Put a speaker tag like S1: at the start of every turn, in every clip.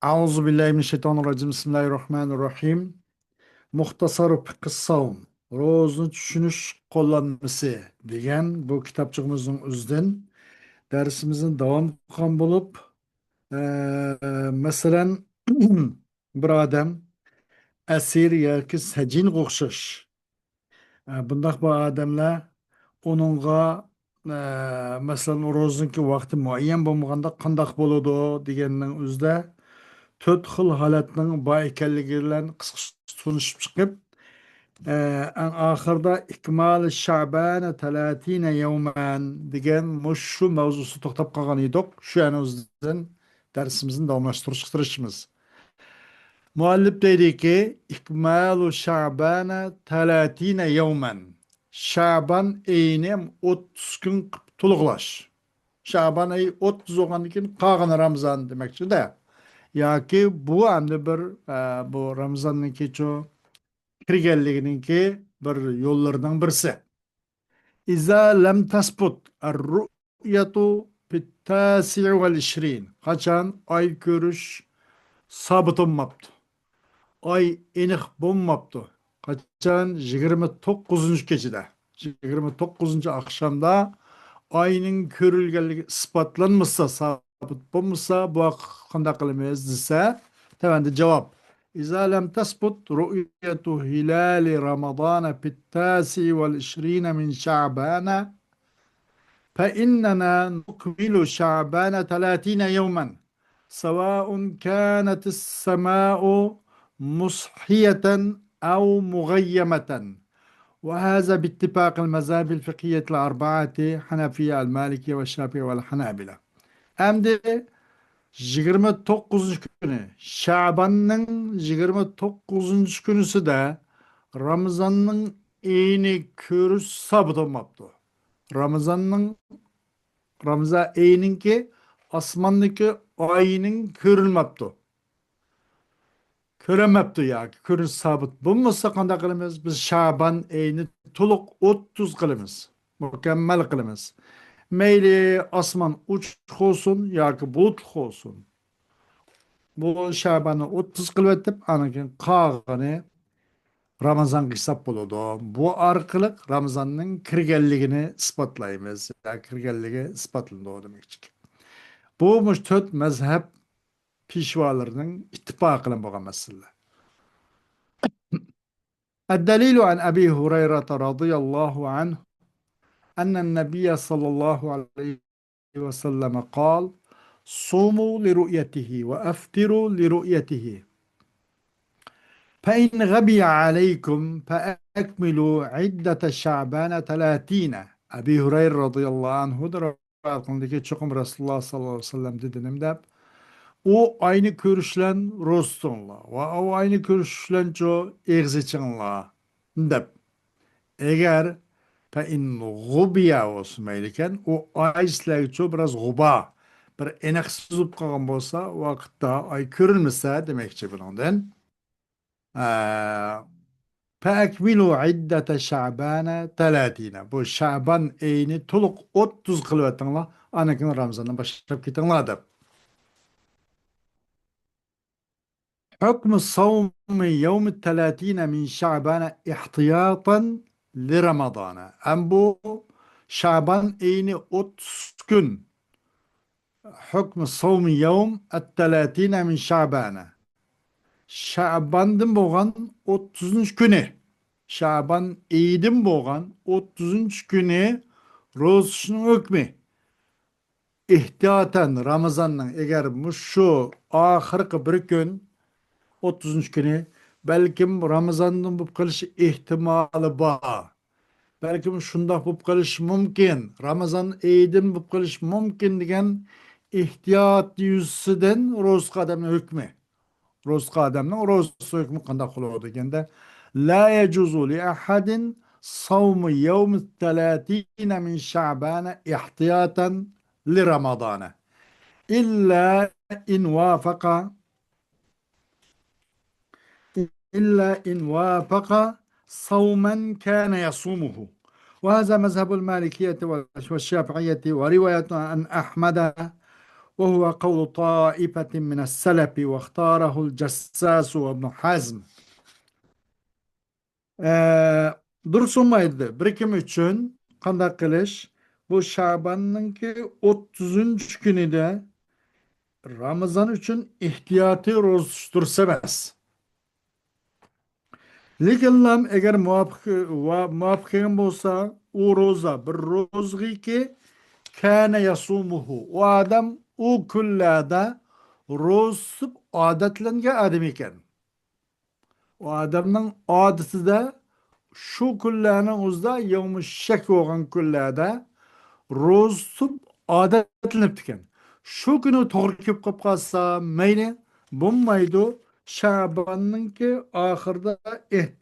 S1: Auzu billahi mineşşeytanirracim. Bismillahirrahmanirrahim. Muhtasarı Fıkhıs-Savm. Ro'zni tushunish qo'llanmasi degan bu kitobchig'imizning o'zidan darsimizni davom qilgan bo'lib, masalan, bir odam asir yoki sajinga o'xshash. Bundaq bu odamlar uningga masalan ro'zniki vaqti muayyan bo'lmaganda qandoq bo'ladi deganning o'zida to'rt xil holatning bor ekanligi bilan qisqacha tunishib chiqib, en oxirida ikmal Şaban 30 yevmen degan shu mavzusi to'xtab qolgan edik. Shu yana o'zidan darsimizni davomlashtirishimiz. Muallif deydiki, ikmalu Şaban 30 yevmen. Şaban ayini 30 gün to'liqlash. Şaban ayı 30 olgandan keyin qolgan Ramazon demakchi-da. Yoki bu hamda bir bu Ramazonniki cho kirganliginiki bir yo'llaridan birisi. İza lam tasbut ar-ru'yatu fit-tasi' wal-20. Qachon oy ko'rish sabit bo'lmabdi. Oy aniq bo'lmabdi. Qachon 29 kechida, 29 oqshomda oyning ko'rilganligi isbotlanmasa, sabit bo'lmasa, bu qanday qilamiz desa, tavanda javob. İza lam tasbut ru'yatu hilali Ramazan fit-tasi wal-20 min Şaban فإننا نكمل شعبان 30 يوما سواء كانت السماء مصحية أو مغيمة، وهذا باتفاق المذاهب الفقهية الأربعة: حنفية، المالكية، والشافعية، والحنابلة. Endi 29 günü, Şaban'ın 29 günüsü de Ramazan'ın eyni körüş sabit olmaptı. Ramazan'ın Ramazan ayının ki asmandaki ayının körülmaptı. Köremepti ya. Körüş sabit. Bulmasa kanda kılımız. Biz Şaban ayını tuluk 30 kılımız. Mükemmel kılımız. Meyli asman uçuk olsun ya ki bulut olsun. Bu Şaban'ı 30 kılıp etip anakin kağını Ramazan hesap buludu. Bu arkalık Ramazan'ın kirgelliğini ispatlayımız. Ya kirgelliği ispatlandı o demek. Bu müştehit mezhep pişvalarının ittifakıyla bu mesele. الدليل عن أبي هريرة رضي الله عنه أن النبي صلى الله عليه وسلم قال: صوموا لرؤيته وأفطروا لرؤيته، فإن غبي عليكم فأكملوا عدة شعبان 30. Abi Hureyre radıyallahu anhu'dur. Hakkındaki çokum Resulullah sallallahu aleyhi ve sellem dediğimde o aynı görüşlen Rostonla ve o aynı görüşlen ço egziçinla dep. Eğer pe in gubiya olsun meyliken o ayisler ço biraz guba bir eneksiz olup kalgan bolsa vakitte ay görülmese demekçe bundan. فأكملوا عدة شعبان 30. Bu Şaban ayını tuluk 30 kılvettinla anakin Ramazan'dan başlayıp gitinladı. حكم صوم يوم 30 من شعبان احتياطا لرمضان. Bu Şaban ayını 30 gün. حكم صوم يوم 30 من شعبان. Şaban'dan boğan 30. günü. Şaban ayıdan boğan 30. günü rozuşunun hükmü. İhtiyaten Ramazan'ın eğer şu ahırkı bir gün 30. günü belkim Ramazan'dan bu kılış ihtimali var. Belkim şunda bu kılış mümkün. Ramazan ayıdan bu kılış mümkün degen ihtiyat yüzüden roz kademinin hükmü. Roz adamның roz hükmü qanday qılıyor degende la yecuzu li ahadin savmu yevm 30 min Şaban ihtiyaten li Ramazan illa in wafaqa صوما كان يصومه. وهذا مذهب المالكية والشافعية ورواية عن أحمد وهو قول طائفة من السلف واختاره الجساس وابن حزم. Dursunmaydı. Birikim için kandak kılış. Bu Şaban'ın ki 30. günü de Ramazan için ihtiyatı roz dursamaz. Lekin lam eğer muvaffakın olsa o roza bir rozgi ki kâne yasumuhu. O adam o küllada roz adetlenge adam iken. O adamın adeti de şu küllerinin uzda yevmiş şek olan küllerde roz tutup adetlenip diken. Şu günü toğru kep kap kalsa meyne bulmaydı Şaban'ın ki ahırda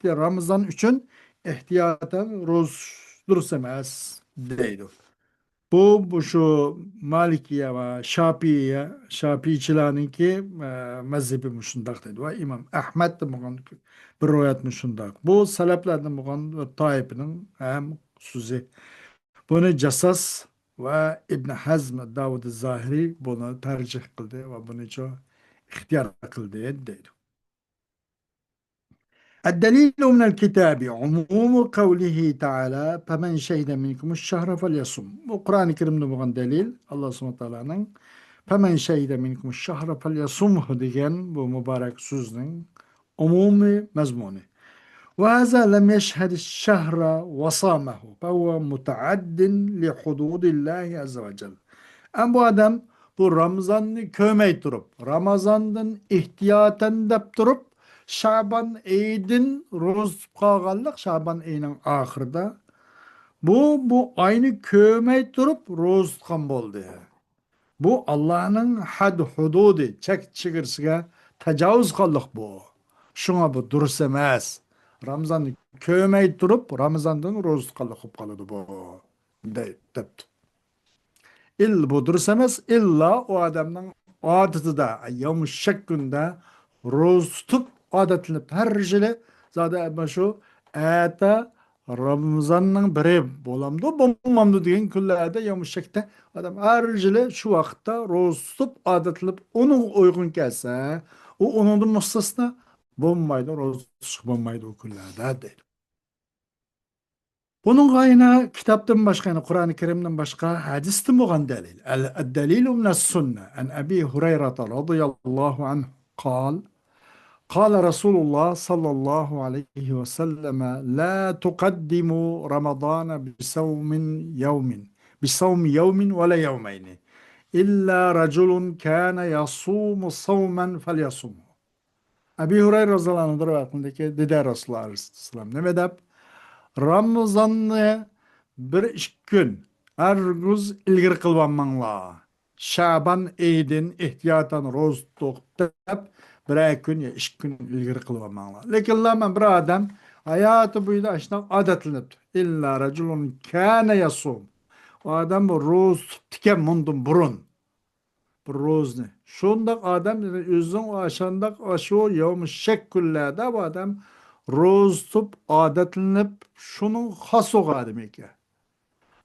S1: Ramazan için ihtiyatan roz dursamaz deydi. Bu şu Malikiye ve Şafiiçilerin ki mezhebi müşundak'taydı. Ve İmam Ahmet de bu bir rivayet müşundak. Bu saleplerden bu taifinin hem sözü. Bunu Cassas ve İbn Hazm Davud Zahiri bunu tercih kıldı ve bunu çok ihtiyar kıldı deydi. الدليل من الكتاب عموم قوله تعالى فمن شهد منكم الشهر فليصم. Bu Kur'an-ı Kerim'de bulunan delil Allah subhanahu teala'nın فمن شهد منكم الشهر فليصمه degan bu mübarek sözün umumi mezmunu. وهذا لم يشهد الشهر وصامه فهو متعد لحدود الله عز وجل. Bu adam bu Ramazan'ı kövmey durup, Ramazan'dan ihtiyaten dep durup, Şaban eydin roz kalganlık Şaban ayının ahırda. Bu aynı kövmey durup roz kan boldu. Bu Allah'ın had hududi, çek çigirsiga tecavüz kallık bu. Şuna bu durus emas. Ramazan'ı kövmey durup, Ramazan'dan roz kallık kalıdı bu. Depti. İlla bu dursamaz illa o adamın adeti da yumuşak günde roz tutup adetlenip her jile zade şu ete Ramazan'ın biri bolamdı bulmamdı degan kunlarda yumuşakta adam her jile şu vaqtda roz tutup adetlenip onun uygun kelsa o onun mustasna bulmaydı roz bulmaydı o kunlarda deydi. Bunun gayna kitaptan başka, yani Kur'an-ı Kerim'den başka hadistin bulan delil. El-delilu minas sünne. En Ebi Hureyre radıyallahu anh kal. قال رسول الله صلى الله عليه وسلم لا تقدموا رمضان بصوم يوم ولا يومين إلا رجل كان يصوم صوما فليصومه. Ebi Hureyre radıyallahu anh'ın rivayetindeki dede Resulullah aleyhisselam ne medep? Ramazan'ı bir iş gün her gün ilgiri kılvanmanla. Şaban eydin ihtiyatan roz tutup bir gün ya iş gün ilgiri kılvanmanla. Lekin laman bir adam hayatı boyunca aşına adetlenip illa raculun kâne yasum. O adam bu roz tutukken mundum burun. Bu roz ne? Şundak adam özün aşandak aşı yavmuş şekkullerde bu adam roz tutup adetlenip şunun has o demek ki.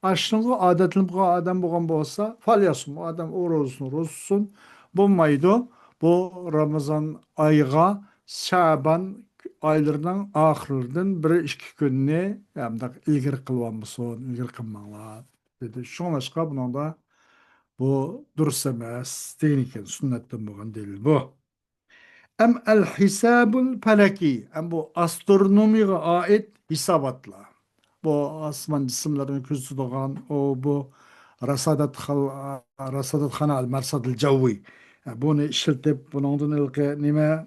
S1: Aşkınlığı adetlenip adam bulan bolsa falyasın. O adam o rozunu rozsun. Bulmaydı. Bu Ramazan ayıga Şaban aylarından ahırlardan bir iki günne hem de ilgiri kılvanmışsın, ilgiri kılmanlar dedi. Şuna başka bunun da bu durus emas, tekniken sünnetten bulgan delil bu. El hisabul felaki. Bu astronomiye ait hisabatla. Bu asman cisimlerin kürsü doğan bu rasadat kanal mersadil cevvi. Bunu işletip bunun ilki nime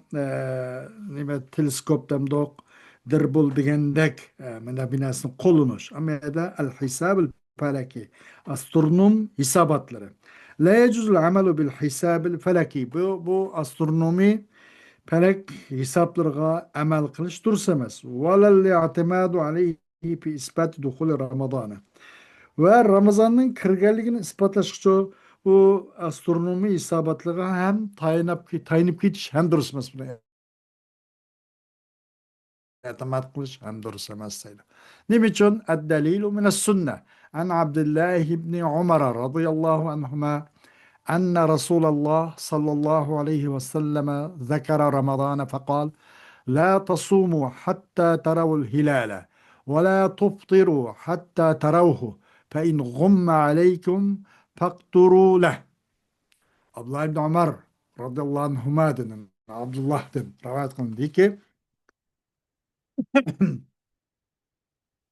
S1: teleskop demdok dirbul digendek mena binasını kolunuş. Ama da el hisabul felaki. Astronom hisabatları. La yecuzul amelu bil hisabil felaki. Bu astronomi felek hesaplarga amel kılış dursamaz. Velel i'timadu aleyhi fi isbat duhul Ramazan'a. Ve Ramazan'ın kirgenligini ispatlaşıkça bu astronomi isabatlığa hem tayinip gidiş hem dursamaz buna. اعتماد kılış hem dursamaz sayılır. Ne için? Ed-delilu mines sünne. An Abdullah ibn Umar radıyallahu anhuma أن رسول الله صلى الله عليه وسلم ذكر رمضان فقال: لا تصوموا حتى تروا الهلال ولا تفطروا حتى تروه فإن غم عليكم فاقدروا له. Abdullah ibn Ömer radıyallahu anhuma dedim. Abdullah'tın rivayet kılındı ki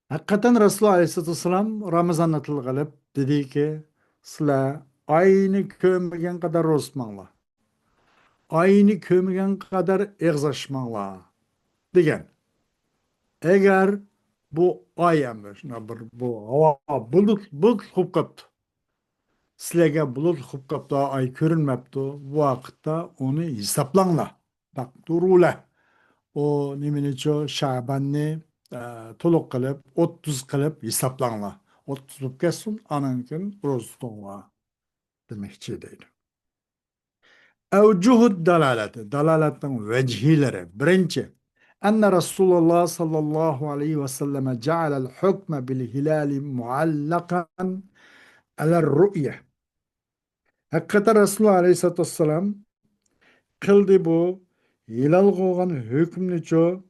S1: hakikaten Resulullah Aleyhisselatü Vesselam Ramazan'da kılıp dedi ki sizler aynı kömürgen kadar rostmanla, aynı kömürgen kadar egzaşmanla degan. Eğer bu ay emir, bu hava bulut kup kaptı. Sizlerge bulut kup kaptı, ay görünmepti. Bu vakitte onu hesaplanla. Bak durula. O niminiço Şaban'ni toluk kılıp, 30 kılıp hesaplanla. 30 kılıp kessin, anankin rozduğuna demekçi değil. Evcuhud dalaleti, dalaletin vecihileri. Birinci, enne Resulullah sallallahu aleyhi ve selleme cealel hukme bil hilali muallakan aler ru'ye. Hakikaten Resulullah aleyhissalatu vesselam kıldı bu hilal koğan hükmünü ço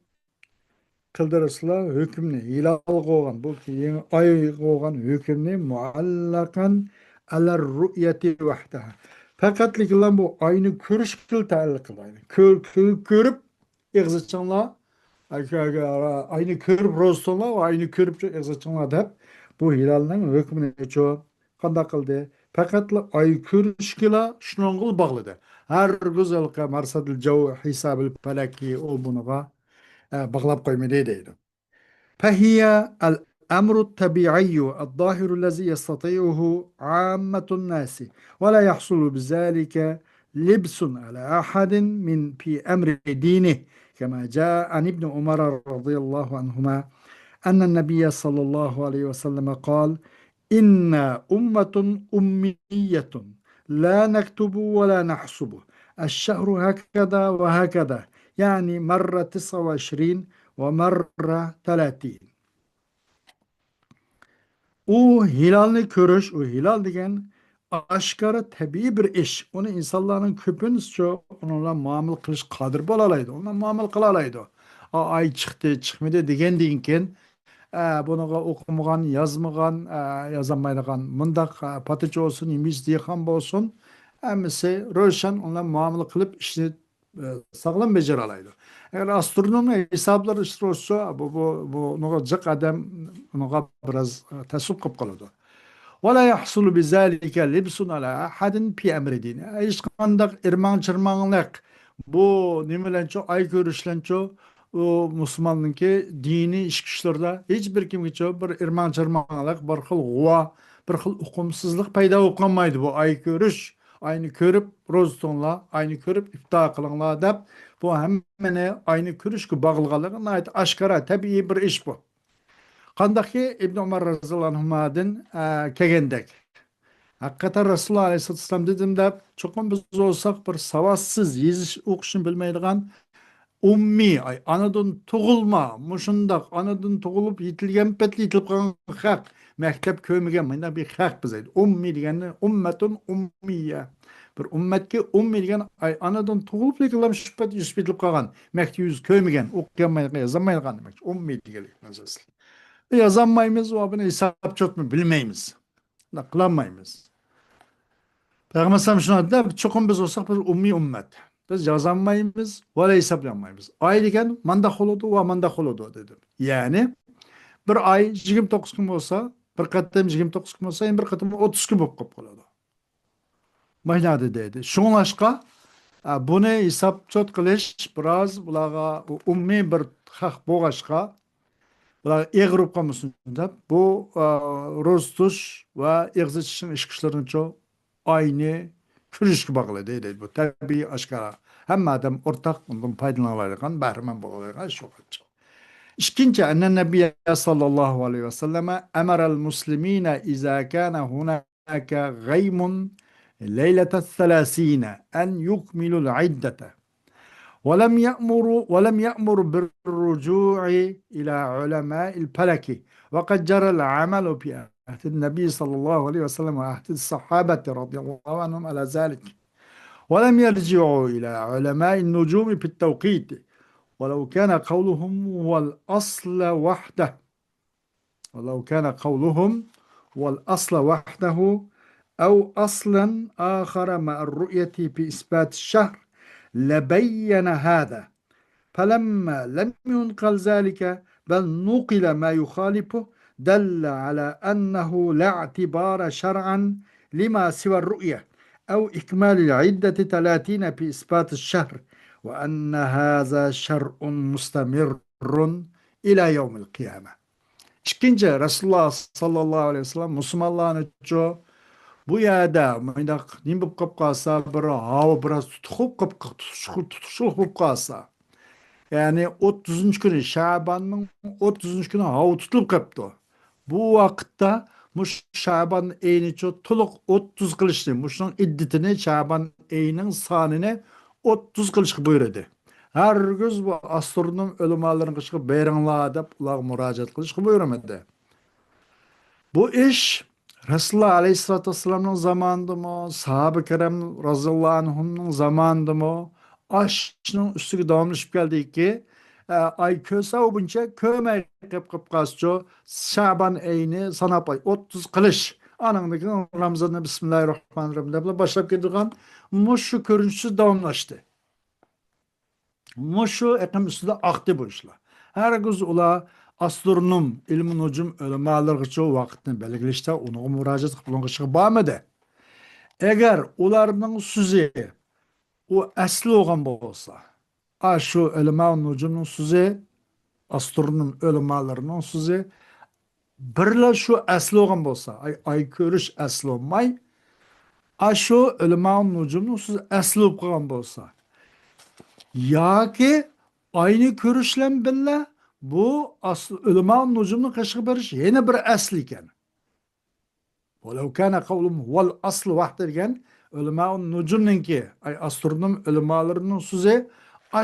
S1: kıldırısla hükmünü hilal koğan bu ki ay koğan hükmünü muallakan aler ru'yeti vahdaha. Fakat likilan bu aynı körüş kıl ta'allık kılaydı. Körüp egzatçanla aynı körüp roztonla aynı körüp egzatçanla da bu hilalının hükmünü ço kanda kıldı. Fakat ay körüş kıla şunongul bağlıdı. Her güzel ki marsadil cav hisabil felaki o bunuğa bağlap koymayı deydi. فهي الأمر الطبيعي الظاهر الذي يستطيعه عامة الناس ولا يحصل بذلك لبس على أحد من في أمر دينه كما جاء عن ابن عمر رضي الله عنهما أن النبي صلى الله عليه وسلم قال إن أمة أمية لا نكتب ولا نحسب الشهر هكذا وهكذا يعني مرة 29 ومرة 30. O hilalni körüş, o hilal degen aşkara tabii bir iş. Onu insanların köpünüzce onunla muamele kılış kadir bolalaydı. Onunla muamele kılalaydı. Ay çıktı, çıkmadı degen deyinken bunu okumagan, yazmagan, yazamayan, mındak patıcı olsun, imiş diyekan olsun. Hemisi Röşen onunla muamele kılıp işini sağlam beceri alaydı. Eğer astronomi hesapları işte olsa bu nuga cık adam nuga biraz tasuk kıp kalıyordu. ولا يحصل بذلك لبس على أحد في أمر دينه. Hiç kandak irman çırmanlık bu nimelenço ay görüşlenço o Müslümanın ki dini iş güçlerde hiçbir kim geçiyor bir irman çırmanlık bir xil guva bir xil hukumsuzluk payda olmaydı bu ay görüş aynı körüp roztonla aynı körüp iftira kılınla dep bu hemen aynı körüş ki bağlılığına ait aşkara tabii bir iş bu. Kandaki İbn Ömer radıyallahu anhuma'dan kegendek. Hakikaten Resulullah Aleyhisselatü Vesselam dedim de çokum biz olsak bir savaşsız, yeziş okuşun bilmeydiğen ummi, ay anadan tuğulma, muşundak, anadan tuğulup yitilgen petli yitilip kalan hak. Mektep köymügen, mayna bir hak bize. Ummi diyen, ummetun ummiye. Bir ummet ki ummi diyen, ay anadan tuğulup yıkılam şüphet yüzbitilip kalan. Mekti yüz köymügen, okuyamayın, yazamayın kalan demek. Ummi diyen. Yazanmayımız, o abone hesap çok mu bilmeyimiz. Naklanmayımız. Peygamber sallallahu aleyhi ve sellem çokum biz olsak bir ummi ümmet. Biz yazanmayımız, ve hesaplanmayımız. Ay degen mandak oludu ve mandak oludu dedim. Yani bir ay 29 gün olsa, bir katım 29 gün olsa, bir katım 30 gün bulup oludu. Mahnada dedi. Şunlaşka bunu hesap çok kılış, biraz bulağa ummi bir hak boğaşka bular eğrip kalmasın da bu rostuş ve egzersisin işkişlerin çok aynı kürüş bağlı değil. Bu tabii aşkara. Hem adam ortak bundan faydalanırken bahrimen bağlayırken çok açık. İkinci, ennen Nebiye sallallahu aleyhi ve selleme emerel muslimine izâ kâne hunâke gaymun leylete thelâsîne en yukmilul iddete. ولم يأمر بالرجوع إلى علماء الفلك وقد جرى العمل في عهد النبي صلى الله عليه وسلم وعهد الصحابة رضي الله عنهم على ذلك، ولم يرجعوا إلى علماء النجوم في التوقيت، ولو كان قولهم هو الأصل وحده، ولو كان قولهم هو الأصل وحده أو أصلا آخر مع الرؤية في إثبات الشهر لبين هذا، فلما لم ينقل ذلك بل نقل ما يخالفه دل على أنه لا اعتبار شرعا لما سوى الرؤية أو إكمال العدة 30 في إثبات الشهر، وأن هذا شرع مستمر إلى يوم القيامة. İkinci Resulullah sallallahu aleyhi ve sellem Müslümanların çoğu bu yada mıydak nim bu kap kalsa bir hava biraz tutuşup kalsa. Yani 30. günü Şaban'ın 30. günü hava tutulup kaptı. Bu vakitte muş Şaban eyni çok tuluk 30 kılıçlı. Muşun iddetini Şaban eynin sanini 30 kılıç buyurdu. Her göz bu astronom ölümaların kışkı beyranla deyip ular müracaat kılıç buyurmadı. Bu iş Resulullah Aleyhisselatü Vesselam'ın zamanında mı, sahabe-i kerem radıyallahu anhum'un zamanında mı, aşının üstüge davamlaşıp geldi ki, ay köse olunca köme kıp kasço, Şaban eyni sanap ay 30 kılış. Anındaki Ramazan'da Bismillahirrahmanirrahim de başlayıp gidiyorken, şu görüntüsü davamlaştı. Muşu ekim üstüde aktı bu işler. Her kız ula astronom, ilmin ucum ölümalar çoğu vakitini belirleşte onu müracaat kılınmışı bağmadı. Eğer ularının sözü o asli olan olsa, şu ölümanın ucumun sözü, astronom ölümalarının sözü, birle şu asli olan olsa, ay görüş asli olmay, şu ölümanın ucumun sözü asli olan olsa, ya ki aynı görüşle bile bu ulema nucumun kaşık beriş yine bir asli iken. Velev kana kavlum huvel aslı vahdirken ulema nucumun ki ay astronom ulemalarının sözü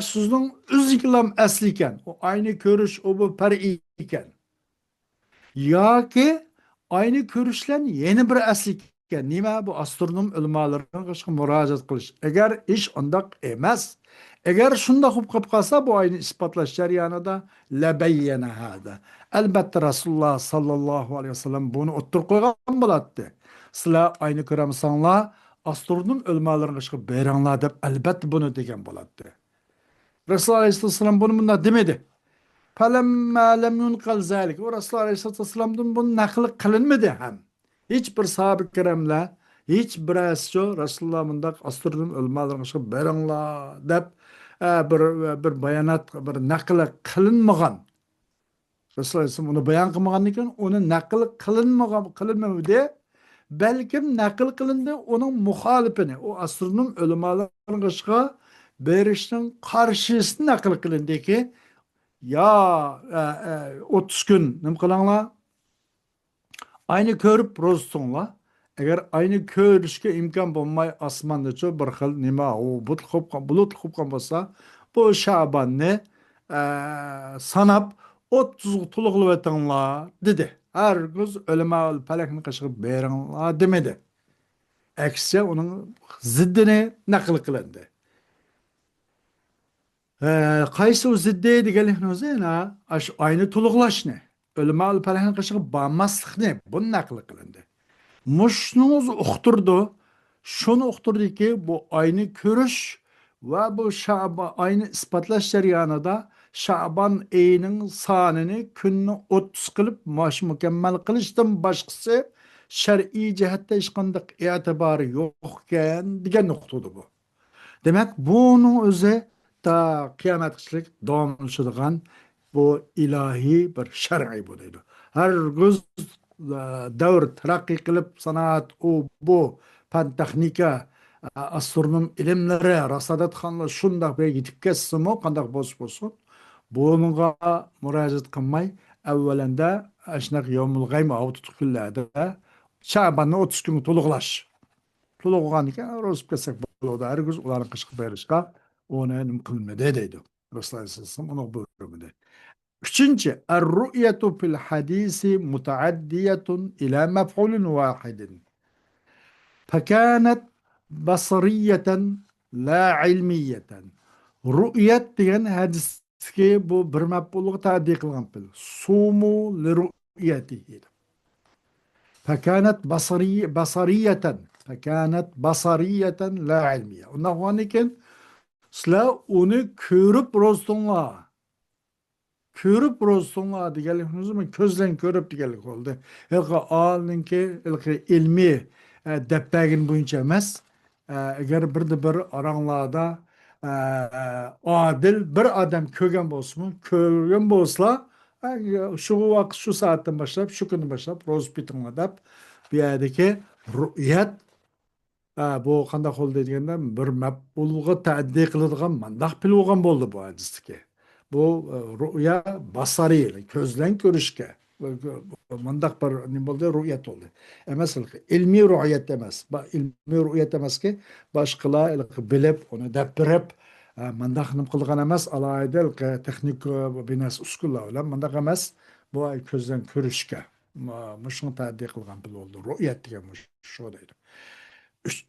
S1: sözün üzüklam asli iken. O aynı görüş o bu peri iken. Ya ki aynı görüşle yeni bir asli iken. Nima bu astronom ulemalarının kaşık müracaat kılış. Eğer iş ondak emez. Eğer şunda hukuk kalsa bu aynı ispatlaş jaryanında lebeyyene hâda. Elbette Resulullah sallallahu aleyhi ve sellem bunu ottur koygan bulattı. Sıla aynı kıramsanla astronom ölmalarını çıkıp beyranla dep elbette bunu degen bulattı. Resulullah aleyhisselam bunu bunda demedi. Falemma lem yunkal zalik. O Resulullah aleyhisselam'dan bunu nakli kılınmadı hem. Hiçbir sahabe-i kiramla hiçbir asyo Resulullah bundak astronom ölmalarını çıkıp beyranla dep bir bayanat, bir nakli kılınmagan. Resulullah Aleyhisselam onu bayan kılmagan iken, onu nakli kılınmadı. Belki nakil kılındı, onun muhalifini, o astronom ölümaların kışka beriştin karşısını nakil kılındı ki, ya 30 gün nim kılanla, aynı körüp rozsunla, eğer aynı körüşke imkan bulmay asmanda çok bir xil nima o bulut kopkan bolsa bu Şaban'ı sanap 30 tuluqlı vetanla dedi. Her göz ölema pelekini kaşıqıp beyranla demedi. Aksi onun ziddini nakıl kılındı. Qaysı o ziddi degelihni o'zina aynı tuluqlash ne? Ölema pelekini kaşıqıp bağmaslık ne? Bu nakıl kılındı. Muşnunuz uqturdu. Şunu uqturdu ki bu aynı görüş ve bu aynı ispatlaş jaryanida Şaban ayının sanini kunni 30 kılıp maş mükemmel kılışdan başkası şer'i cihette hiç qandaq etibarı yokken degan nuqtudu bu. Demek bunun özü ta kıyametçilik davamlaşıdığan bu ilahi bir şer'i bu deydi. Her göz davr terakki kılıp sanat o bu fan texnika astronom ilimlere rasadat xanla şundaq bir gitip kessin o qandaq bolsun bununla müracaat kılmay evvelinde aşnak yevmul gayma avtutuk küllerde Şaban'ı 30 gün tuluqlaş. Tuluqlan iken rozip kesek buluda her göz uların kışkı berişka onu enim kılmede deydi. Resulullah sallallahu aleyhi ve sellem onu buyurmadı. Üçüncü, er-ru'yetu fil hadisi mutaaddiyetun ila mef'ulun vahidin. Fekanat basariyeten la ilmiyeten. Ru'yet degan hadisga bu bir maf'ulga ta'diq qilgan pil. Sumu li ru'yetihi. Fekanat basariyeten. Fekanat basariyeten la ilmiye. Ondan sonra sizlar uni ko'rib ro'zdinglar. Körüp rozsunlar diyelim, mi? Közlen körüp diyelim oldu. Ilgı ağırlınki ilmi deppegin boyunca emas. Eğer bir de bir aranlarda adil bir adam kögen bolsun, kögen bolsa şu vakit şu saatten başlayıp şu günden başlayıp roz bitinle dep bir yerdeki ru'yet bu qanday bo'ldi deganda bir maqbulga ta'ddi qiladigan mandaq pil bo'lgan bo'ldi bu hadisdagi. Bu ru'ya basariy, ko'zdan ko'rishga mandaq bir nima bo'ldi, ru'yat bo'ldi. Emas, ilmiy ru'yat emas. Ilmiy ru'yat emaski, boshqalar bilib, uni dabbirib mandaq nima qilgan emas, alohida texnik binas uskunlar bilan mandaq emas, bu ko'zdan ko'rishga mushuni ta'ddi qilgan pil bo'ldi. Ru'yat degan shu deydi.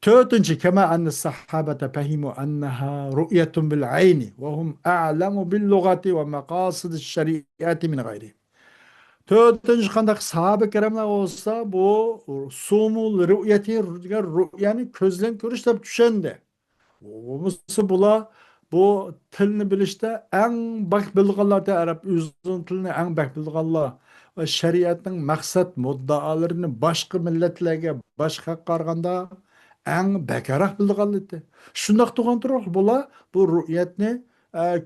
S1: Dördüncü, kema enne sahabete fehimu enneha ru'yetun bil ayni ve hum a'lemu bil lugati ve maqasid şeriati min gayri. Dördüncü, kandak sahabe keremler olsa bu sumul ru'yeti yani közlen görüşte düşende. Olması bula bu tilini bilişte en bak bilganlar da Arap üzün tilini en bak bilganlar ve şeriatın maksat muddaalarını başka milletlerge başka karganda en bekarak bilganlar. Şundak tuğan turuk bula bu rü'yetini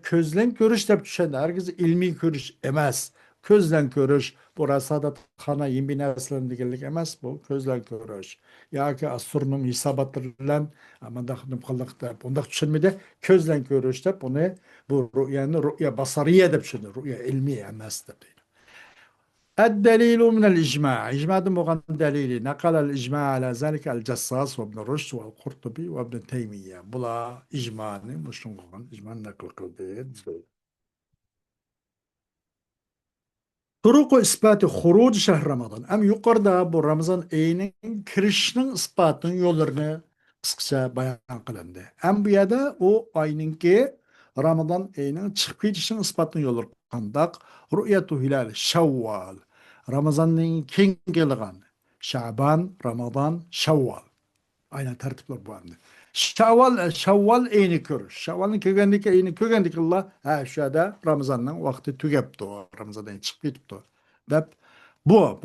S1: közlen görüş de düşende. Herkes ilmi görüş emez. Közlen görüş. Bu rasadat xana yimbi neslen digelik emez bu. Közlen görüş. Ya ki astronom hisabatlarla amandaq nımqallıqda bundaq düşünmede közlen görüş de bunu bu rü'yanı rü'ya basariye de düşünür. Rü'ya ilmi emez de. الدليل من الإجماع إجماع مغان دليلي نقل الإجماع على ذلك الجصاص وابن رشد والقرطبي وابن تيمية بلا إجماع مش مغان إجماع نقل قلبي Turuqu ispatı xuruc şehr Ramazan. Hem yukarıda bu Ramazan ayının kirişinin ispatının yollarını kısaca bayan kılındı. Hem bu yada o ayınki Ramazan ayının çıkıp gidişinin ispatının yolları kandak. Rü'yetu hilal Şevval. Ramazan'ın king gelgan. Şaban, Ramazan, Şevval. Aynen tertipler bu anda. Şevval ayını görür. Şevval'ın kögendeki ayını kögendik Allah. Ha şu anda Ramazan'ın vakti tügepti o. Ramazan'dan çıkıp gitipti o. Dep bu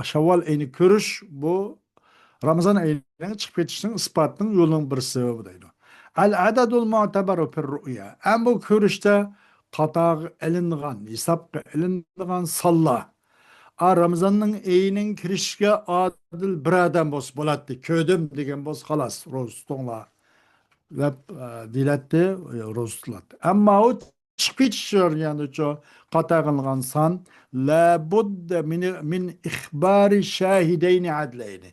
S1: Şevval ayını görüş bu Ramazan ayının çıkıp geçişinin ispatının yolunun bir sebebi deydi. Al adadul mu'tabaru fir ru'ya. Hem bu görüşte qataq elingan, hesap elingan salla. Ramazanның ayının kirişke adil bir adam boz boladı. Köydüm degen boz kalas roztonla ve diletti roztulat. Ama o çıkışır yani ço qatağınlan san la budde min ihbari şahideyni adleyni.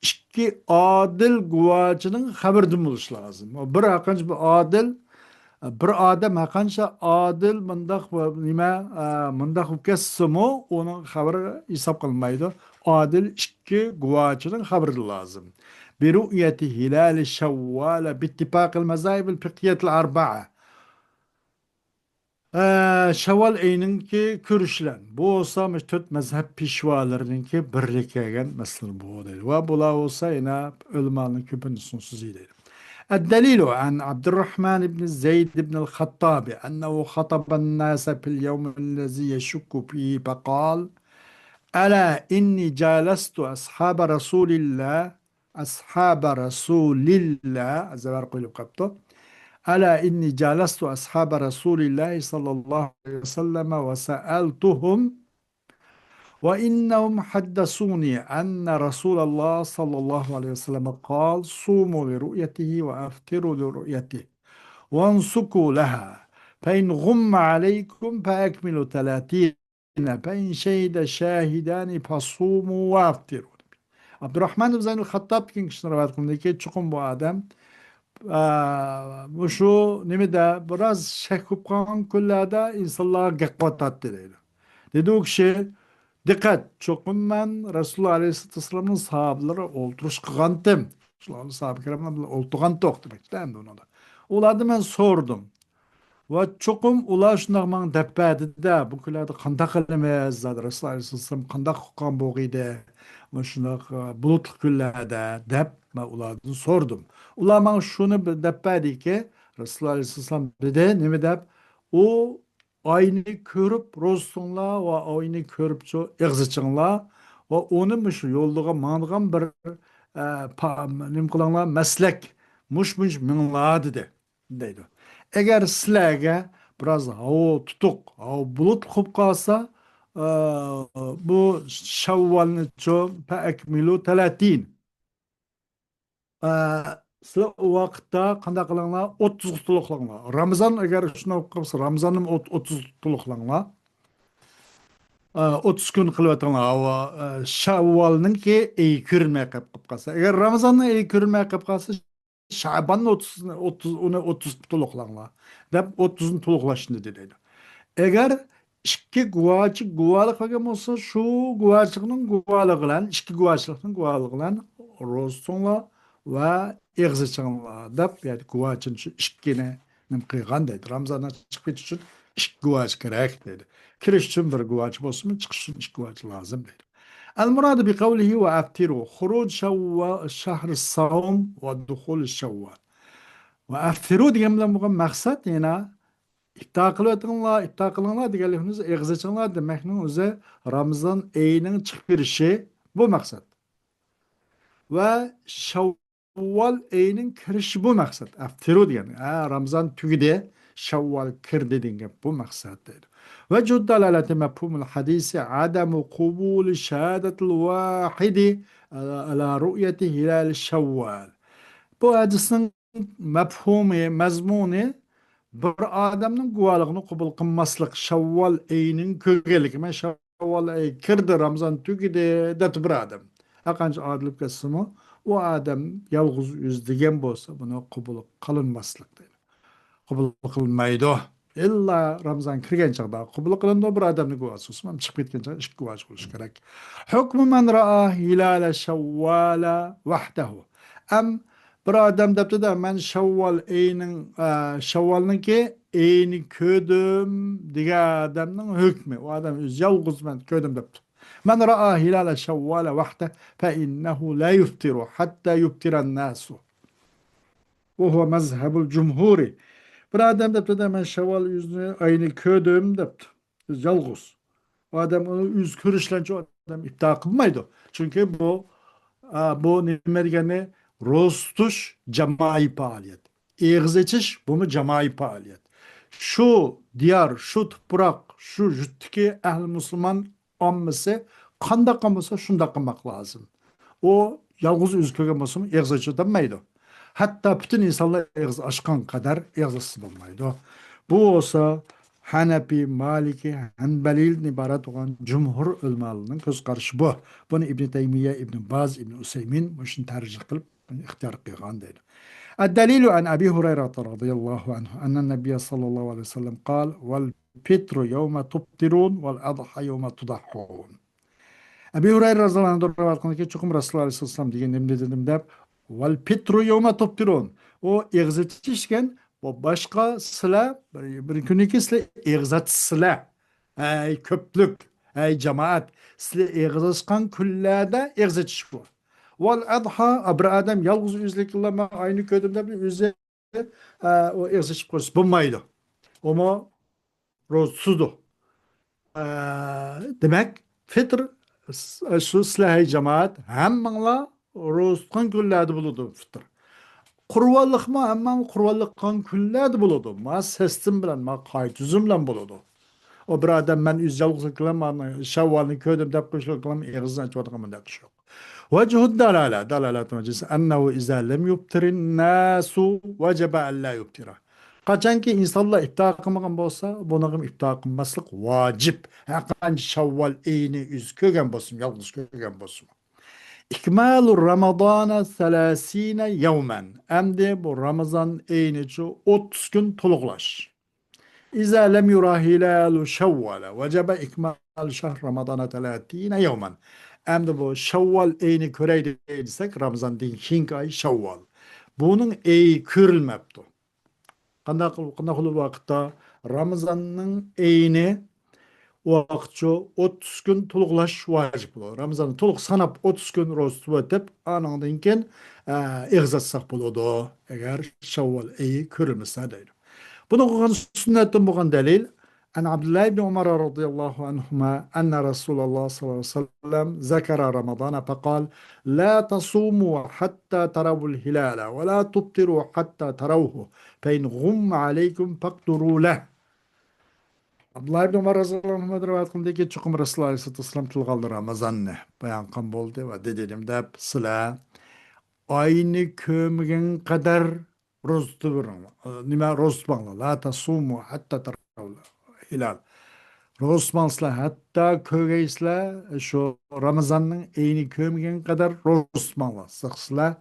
S1: İki adil guvacının haberdin buluş lazım. O bir hakkınca bir adil bir adam hakança adil mındaq nima mındaq kesimi onun haberi hesap kılmaydı. Adil iki guvacının haberi lazım. Bir rü'yeti hilal şevval bittifakil mezahib fiqhiyet arba'a. Şevval ayınınki körüşlen. Bu olsa dört mezhep pişvalarınınki birlikegen mesela bu değil. Ve bula olsa yine ölmanın küpünün sonsuz değil. الدليل عن عبد الرحمن بن زيد بن الخطاب أنه خطب الناس في اليوم الذي يشك فيه فقال ألا إني جالست أصحاب رسول الله ألا إني جالست أصحاب رسول الله صلى الله عليه وسلم وسألتهم وإنهم حدثوني أن رسول الله صلى الله عليه وسلم قال صوموا لرؤيته وأفطروا لرؤيته وانسكوا لها فإن غم عليكم فأكملوا 30 فإن شهد شاهدان فصوموا وأفطروا. Abdurrahman ibn Zeynel Hattab degan kishini rivoyat qilindiki, chuqur bu odam bu şu nimede biraz şekip kalan küllerde insanlar gekvatat dedi. Dedi o kişi dikkat çokum ben Resulullah Aleyhisselam'ın sahabeleri olturuş kıgantim. Resulullah sahabe kiramlar oltuğan tok demek değil mi ona da. Ulardı ben sordum. Ve çokum ular şundak man deppedi de bu külerde kandak elemez zade Resulullah Aleyhisselam kandak kukan boğuydu. Ve şundak bulutlu küllerde dep ben ulardan sordum. Ular man şunu deppedi ki Resulullah Aleyhisselam dedi ne mi dep o ayni körüp rozsunla ve ayni körüp ço egziçinla ve onu muş yolluğa mangan bir nim kılangla meslek muş minla dedi. Deydi. Eğer sizlerge biraz hava tutuk, hava bulut kup kalsa bu şevvalni ço pe ekmilu 30. Sizler o vakitte kanda kılangla 30 tutuluklangla. Ramazan eğer şuna okuyorsa Ramazan'ın 30 tutuluklangla. 30 gün kılıyatыңlar ава Şavval'ın ki iyi kürmeye kapıp kalsa. Eğer Ramazan'ın iyi kürmeye kapıp kalsa Şaban'ın 30 tuluqlanlar. Dep 30'un tuluqlaşını dedi. Eğer ikki guvaçı guvalık bakım olsa şu guvaçlığının guvalıqlan, ikki guvaçlığının guvalıqlan Rostonla ve Egziçanla dep yani guvaçın şu ikkine nim kıygan dedi. Ramazan'dan çıkmak için ikki guvaç gerek dedi. Kiriş için bir guvaç olsun mu çıkış için ikki guvaç lazım dedi. المراد بقوله وأفطروا خروج شهر الصوم ودخول الشوال وأفطروا degan bu maksat yana iftar qilayotganlar, iftar qilinglar deganligimiz eg'ichinglar demakning o'zi Ramazon oyining chiqib kirishi bu maqsad. Va Shavvol oyining kirishi bu maqsad. Aftiru degan. Ramazon tugidi, Shavvol kirdi degan bu maqsad deydi. وجه دلالة مفهوم الحديث عدم قبول شهادة الواحد على رؤية هلال شوال. Bu hadisin mefhumu, mezmunu bir adamın guvalığını kubul kılmaslık Şevval ayının kögelik. Men Şevval ayı kirdi Ramazan tükidi de bir adam. Akanç adılıp kesimi o adam yalğız yüzdegen bolsa bunu kubul kılınmaslık deydi. Kubul kılınmaydı. İlla Ramazan kirgen çağda kubul kılındı bir adamını guvası. Osman çıkıp gitken çağda iş guvası oluş gerek. Hükmü men ra'a hilale şevvala vahdehu. Em bir adam depti de men Şevval ayının Şevval'ınki ayını ködüm diye adamın hükmü. O adam öz yalğız men ködüm depti. Men ra'a hilale şevvala vahde fe innehu la yuftiru hatta yuftiran nasu. Ve huve mezhebul cumhuri. Bir adam depti de men Şevval yüzünü ayını ködüm depti. Öz yalğız. O adam onu yüz körüşlence o adam iddia kılmaydı. Çünkü bu nime degeni rostuş cemai faaliyet. Eğiz bu mu cemai faaliyet. Şu diyar, şu toprak, şu juttaki ehl Müslüman ammısı kanda kalmasa şunda kalmak lazım. O yalnız üzküge basımı eğiz demaydı. Hatta bütün insanlar eğiz açkan kadar eğiz olmaydı. Bu olsa Hanefi, Maliki, Hanbeli'nin ibaret olan cumhur ulemalarının göz karşı bu. Bunu İbn Teymiye, İbn Baz, İbn Useymin bu işini tercih kılıp ihtiyar kılgan deydi. الدليل عن أبي هريرة رضي الله عنه أن النبي صلى الله عليه وسلم قال والفطر يوم تفطرون والأضحى يوم تضحون. Ebu Hureyre radıyallahu anh rivayet çokum Resulullah aleyhisselam degan nimde dedim deb val pitru yawma tubtirun. O egzatishgan o başka sıla bir kuniki sıla egzat sıla. Ey köplük, ey cemaat sıla egzatışkan küllerde egzatish bu. Val adha bir adam yalğız üzlükle aynı ködümde bir üzü o egzatish ko'rsa bo'lmaydi. Ama rozsuzdu. Demek fitr şu silahı cemaat hemmanla rozgan günlerde buludu fitr. Kurvallık mı hemman kurvallık kan günlerde buludu. Ma sestim bilen ma kaytüzüm bilen buludu. O bir adam ben üzyalık kılam şevvalini köydüm dep kışlık kılam eğizden çoğdağımın da kış yok. Vecehu dalalet meclisi ennehu izâ lem yubtirin nâsu vecebe en la yubtira. Kaçanki insanlar iftar kılmagan bolsa, bunun iftar kılmaslık vacip. Hakan şavval eyni üz kögen bolsun, yalnız kögen bolsun. İkmalu Ramazana 30 yevmen. Emdi bu Ramazan eyniçi 30 gün toluklaş. İza lem yura hilalu şevvale vecebe ikmal şehr Ramazana 30 yevmen. Emdi bu Şevval eyni köreydi deysek Ramazan din hink ay Şevval. Bunun eyi körülmepti. Qanday qılıp vaqtda Ramazanның eyni vaqtçı 30 gün tuluqlaş vacip buluyor. Ramazan'ı tuluq sanap 30 gün roz tutup ötüp anandan keyin egzatsak buludu. Eğer Şevval eyi körülmese deydi. Bunu qılğan sünnetten bolğan delil an Abdullah ibn Umar radıyallahu anhuma enne Resulullah sallallahu aleyhi ve sellem zekara Ramazana faqal la tasumu hatta tarawul hilala ve la tubtiru hatta tarawhu fe in gumma aleykum faqduru leh. Abdullah ibn Umar radıyallahu anhuma rivayet qildi ki chuqum Rasululloh sallallohu alayhi vasallam tilgaldi Ramazanni bayan qilgan bo'ldi va dedim deb sizlar ayni ko'mgan qadar ro'za tutavering. Nima ro'za tutmanglar. La tasumu hatta tarawla hilal. Ro'za tutmangsizlar hatta ko'rgaysizlar shu Ramazonning ayni ko'mgan qadar ro'za tutmanglar. Sizlar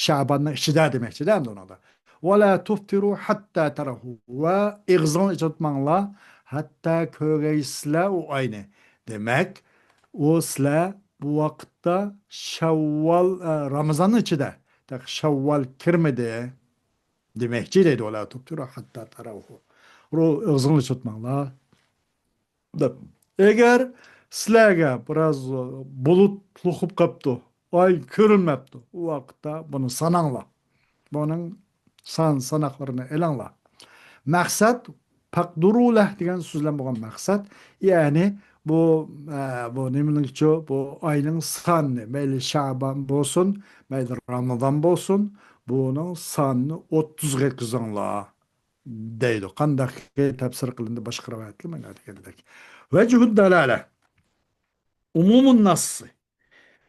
S1: Sha'banning ichida demakchi-da endi unda. Va la tuftiru hatta tarahu va ig'zon tutmanglar hatta ko'rgaysizlar u ayni. Demak, o sizlar bu vaqtda Şevval Ramazan'ın içinde. Tak Şevval kirmedi demekçi deydi ola tuttura hatta taravu. Ro ızgınlı tutmanglar. Da. Eğer sizlarga biraz bulut lukup kaptı, ay körülmepti. O vaqtda bunu sananglar. Bunun sanaklarını elanglar. Maksat pakdurulah degan so'zlar bo'lgan maqsad, ya'ni bu nimalikchi bu oyning sonini mayli Sha'ban bo'lsin, mayli Ramazon bo'lsin, buning sonini 30 ga yetkazinglar deydi. Qanday tafsir qilindi boshqa rivoyatlar mana degandek. Vajhud dalala umumun nassi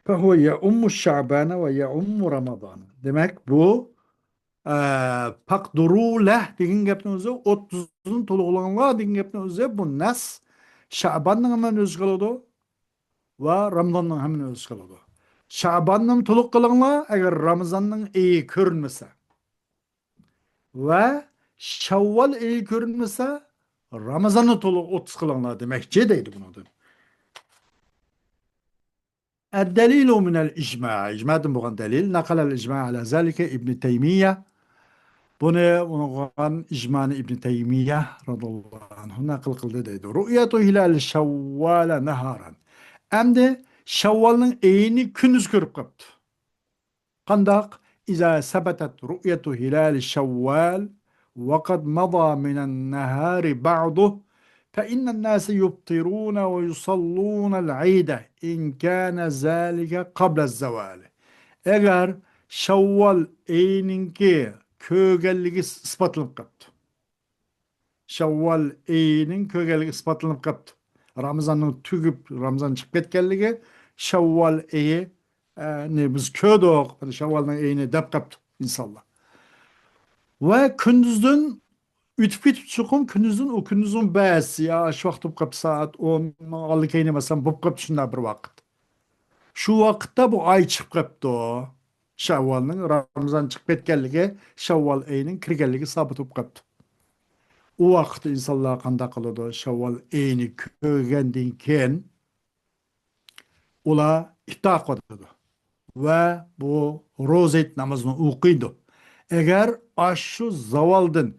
S1: fa huwa ya ummu Sha'bana ve ya ummu Ramazan. Demek bu Pakduru leh degan gapni o'zi 30ni to'liqlanglar degan gapni o'zi bu nas Sha'banning hammani o'z qiladi va Ramazonning hammani o'z qiladi. Sha'banni to'liq qilinglar agar Ramazonning oyi ko'rinmasa va Shavvol oyi ko'rinmasa Ramazonni to'liq 30 qilinglar demakchi deydi buni. الدليل من الإجماع إجماع بغن دليل نقل الإجماع على ذلك ابن تيمية Bunu unutkan İcmani İbn Teymiye radıyallahu anh'u nakıl kıldı dedi. Rü'yetu hilal şevvale neharan. Hem de Şevval'ın eyni kündüz görüp kaptı. Kandak İza sebetet rü'yetu hilal şevval ve kad mada minen nehari ba'duh فإن الناس يبطرون ويصلون العيد إن كان ذلك قبل الزوال. Eğer Şevval eyninki kögelliği ispatlanıp kaptı. Şevval eyinin kögelliği ispatlanıp kaptı. Ramazan'ın tügüp Ramazan çıkıp ketkenliği Şevval eyi ne biz köydük Şevval'ın eyini dep kaptı insanlar. Ve kündüzün ütüp gitip çıkım kündüzün o kündüzün bəsi ya şu vakit kaptı saat 10 aldı keyni mesela bu kaptı şunda bir vakit. Şu vakitte bu ay çıkıp kaptı o. Şevval'ın Ramazan çıkıp ketkenliği Şevval eyinin kirgenliği sabit olup kaptı. O vakit insanlar kanda kılıdı Şevval eyni kögendin ken ola iftar kılıdı. Ve bu rozet namazını okuydu. Eğer aşı zavaldın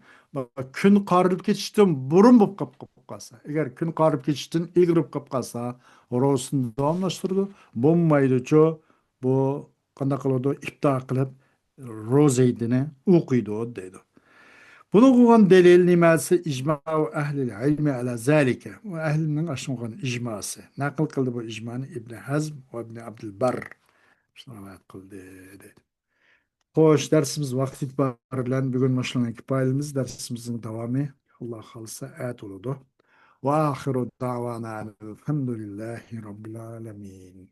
S1: gün qarılıp ketişten burun bulup kalsa, eğer gün qarılıp ketişten ilgirip kalsa rozasını davamlaştırdı. Bulmaydı ço bu kanda kılıdı iftar kılıp rozeydini okuydu deydi. Bunu kılgan delil nimasi icma'u ehlil ilmi ala zalike ve ehlinin aşıngan icması. Nakıl kıldı bu icmanı İbn Hazm ve İbn Abdülbar. Şuna rivayet kıldı dedi. Hoş dersimiz vakit itibariyle bugün başlanan kipayelimiz dersimizin devamı. Allah halsa ayet oldu. Ve ahiru davana elhamdülillahi rabbil alemin.